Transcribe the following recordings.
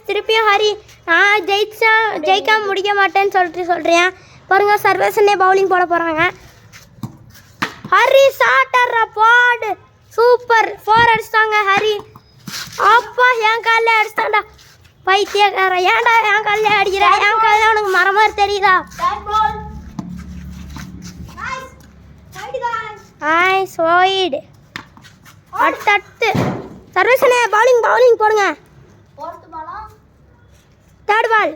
திருப்பியும் ஹரி நான் ஜெயிக்காம முடிக்க மாட்டேன்னு சொல்கிறேன். பாருங்க சர்வேசனே பவுலிங் போட போகிறாங்க. ஹரி சாட்டர்ற பாடு சூப்பர் 4 அடிச்சிட்டாங்க ஹரி. அப்பா என் காலில் அடிச்சிட்டான்டா பைத்தியக்கார. ஏன்டா என் காலில் அடிக்கிற? என் காலில் உனக்கு மரம் மாதிரி தெரியுதா? Nice wide. அடுத்து சர்வேசனே பவுலிங் போடுங்க. தேர்ட் பால்.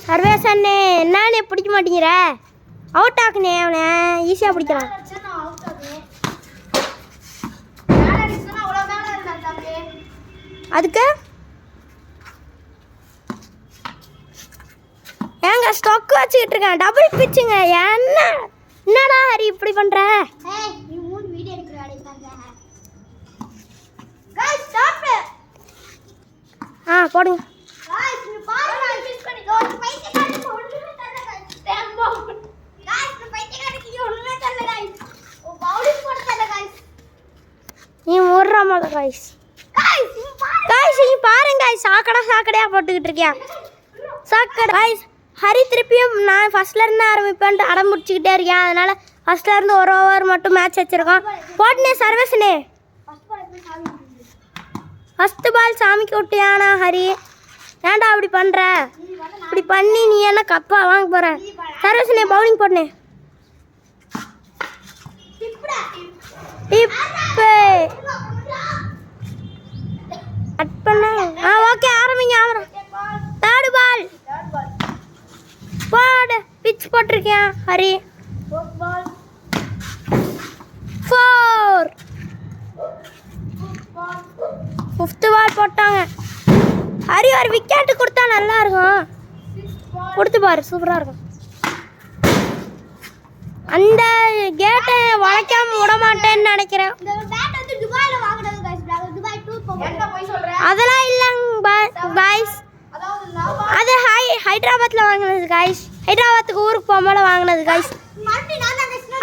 சர்வேசனே என்னன்னு பிடிக்க மாட்டேங்கிற? அவுட் ஆக்குனே அவனை ஈஸியாக பிடிக்கலாம். அதுக்கு ஏங்க ஸ்டொக்கு வச்சுக்கிட்டு இருக்கேன். டபுள் பிச்சுங்க. என்னடா ஹரி இப்படி பண்ற? போடுங்க. நீ முடுறாம காய்ஸ் நீ பாருங்க சாக்கடையா போட்டுக்கிட்டு இருக்கியா? சாக்கடை காய்ஸ். ஹரி திருப்பியும் நான் ஃபர்ஸ்ட்ல இருந்து ஆரம்பிப்பேன்ட்டு அடம் முடிச்சுக்கிட்டே இருக்கேன். அதனால ஃபர்ஸ்ட்ல இருந்து ஒரு ஓவர் மட்டும் மேட்ச் வச்சிருக்கோம். போட்டுனே சர்வேசனே. ஃபர்ஸ்ட் பால் சாமிக்கு விட்டியானா ஹரி? ஏன்டா அப்படி பண்ற? இப்படி பண்ணி நீ என்ன கப்பா வாங்க போற? சர்வேசனே பவுலிங் போட்டுனே. ஓகே ஆரம்பிங்க. தேர்ட் பால் போடு. பிச் போட்டிருக்கேன் ஹரி. 4. 5th பால் போட்டாங்க ஹரி. ஒரு விக்கெட்டு கொடுத்தா நல்லா இருக்கும். கொடுத்து பாரு சூப்பராக இருக்கும். அந்த கேட்டை வளைக்காம விட மாட்டேன்னு நினைக்கிறேன். அதெல்லாம் இல்லைங்க பாய்ஸ். அது ஹைதராபாத்தில் வாங்கினது காய்ஸ். ஹைதராபாத்துக்கு ஊருக்கு போகும்போது வாங்கினது காய்ஸ்.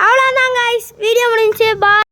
அவ்வளோதான் காய்ஸ். வீடியோ முடிஞ்சுச்சு. பாய்.